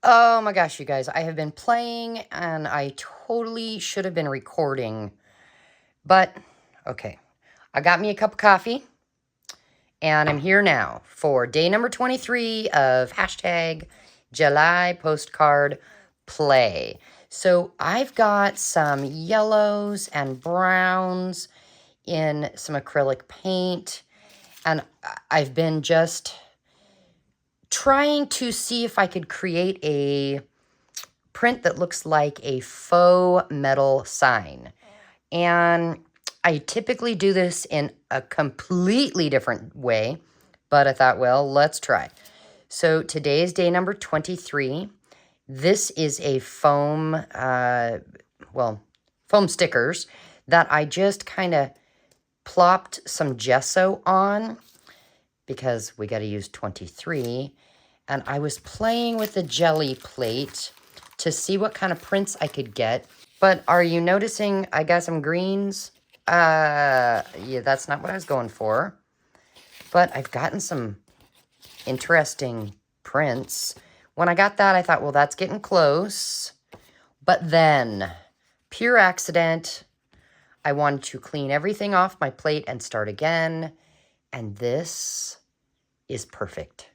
Oh my gosh, you guys, I have been playing and I totally should have been recording. But, okay, I got me a cup of coffee and I'm here now for day number 23 of hashtag July postcard play. So I've got some yellows and browns in some acrylic paint, and I've been just trying to see if I could create a print that looks like a faux metal sign. And I typically do this in a completely different way, but I thought, well, let's try. So today is day number 23. This is a foam, foam stickers that I just kind of plopped some gesso on because we got to use 23. And I was playing with the jelly plate to see what kind of prints I could get. But are you noticing I got some greens? Yeah, that's not what I was going for. But I've gotten some interesting prints. When I got that, I thought, well, that's getting close. But then, pure accident, I wanted to clean everything off my plate and start again. And this is perfect.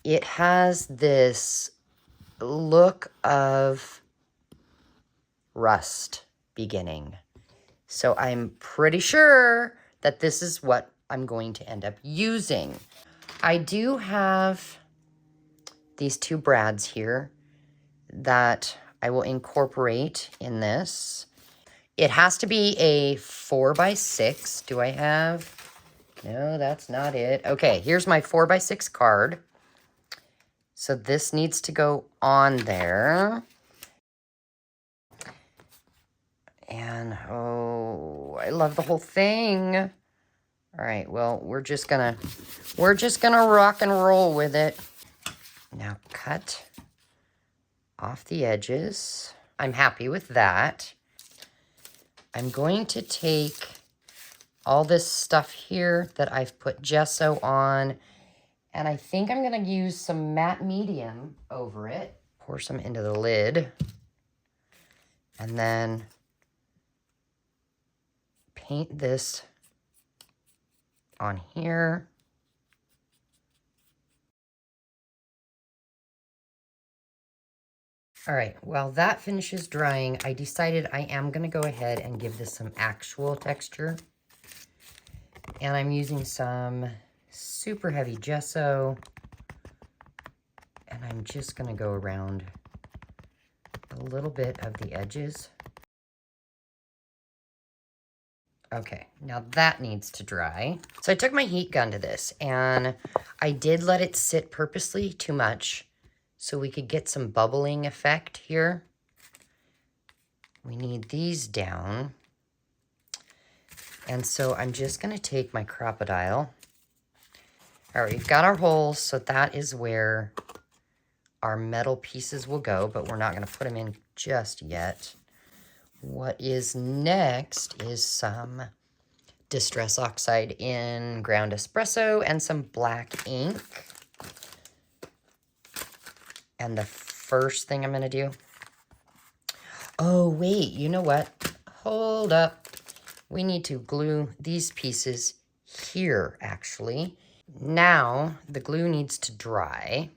It has this look of rust beginning. So I'm pretty sure that this is what I'm going to end up using. I do have these two brads here that I will incorporate in this. It has to be a 4x6. Do I have? No, that's not it. Okay, here's my 4x6 card. So this needs to go on there. And, oh, I love the whole thing. All right, well, we're just gonna rock and roll with it. Now cut off the edges. I'm happy with that. I'm going to take all this stuff here that I've put gesso on, and I think I'm gonna use some matte medium over it. Pour some into the lid, and then paint this on here. All right, while that finishes drying, I decided I am gonna go ahead and give this some actual texture. And I'm using some super heavy gesso. And I'm just gonna go around a little bit of the edges. Okay, now that needs to dry. So I took my heat gun to this and I did let it sit purposely too much so we could get some bubbling effect here. We need these down. And so I'm just gonna take my crocodile. All right, we've got our holes, so that is where our metal pieces will go, but we're not gonna put them in just yet. What is next is some Distress Oxide in ground espresso and some black ink. And the first thing I'm gonna do, oh wait, you know what? Hold up. We need to glue these pieces here, actually. Now, the glue needs to dry.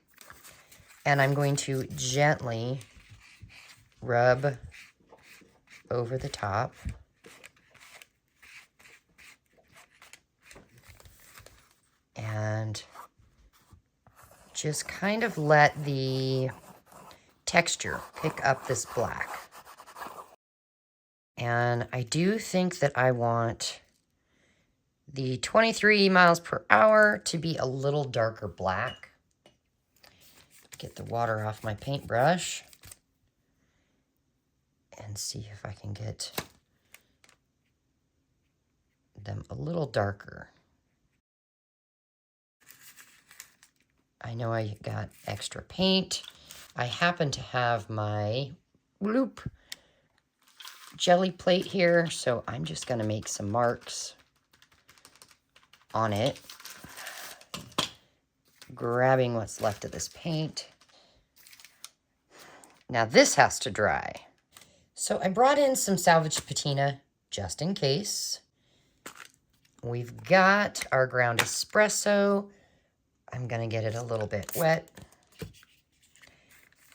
And I'm going to gently rub over the top. And just kind of let the texture pick up this black. And I do think that I want the 23 miles per hour to be a little darker black. Get the water off my paintbrush and see if I can get them a little darker. I know I got extra paint. I happen to have my bloop jelly plate here, so I'm just gonna make some marks on it, grabbing what's left of this paint. Now this has to dry. So I brought in some salvage patina just in case. We've got our ground espresso. I'm going to get it a little bit wet.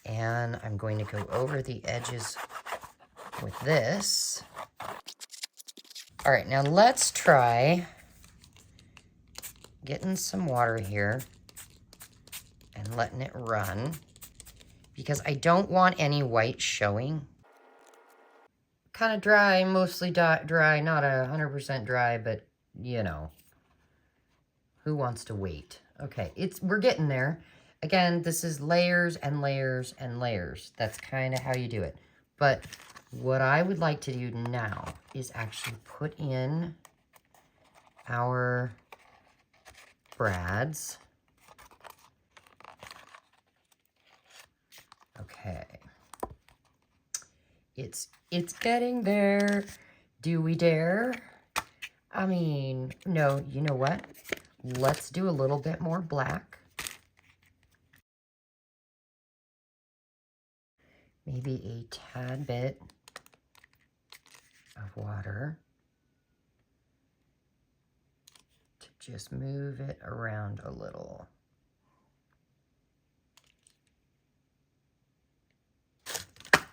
And I'm going to go over the edges with this. All right, now let's try getting some water here and letting it run, because I don't want any white showing. Kind of dry, mostly dry, not 100% dry, but you know, who wants to wait? Okay, we're getting there. Again, this is layers and layers and layers. That's kind of how you do it. But what I would like to do now is actually put in our brads. Okay. It's getting there. Do we dare? I mean, no, you know what? Let's do a little bit more black. Maybe a tad bit of water to just move it around a little.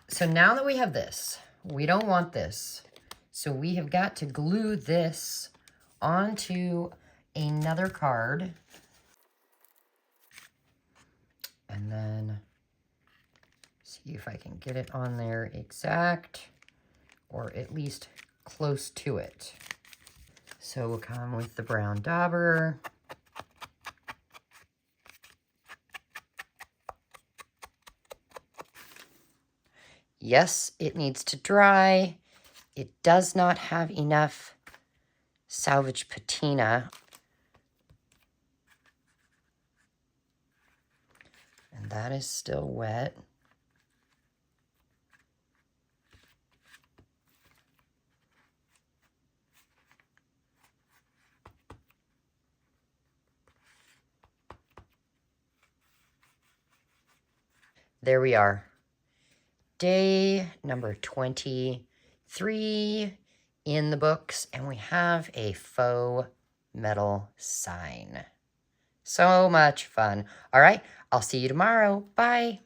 So now that we have this, we don't want this. So we have got to glue this onto another card. And then see if I can get it on there exact, or at least close to it. So we'll come with the brown dauber. Yes, it needs to dry. It does not have enough salvage patina. And that is still wet. There we are. Day number 23 in the books, and we have a faux metal sign. So much fun. All right, I'll see you tomorrow. Bye.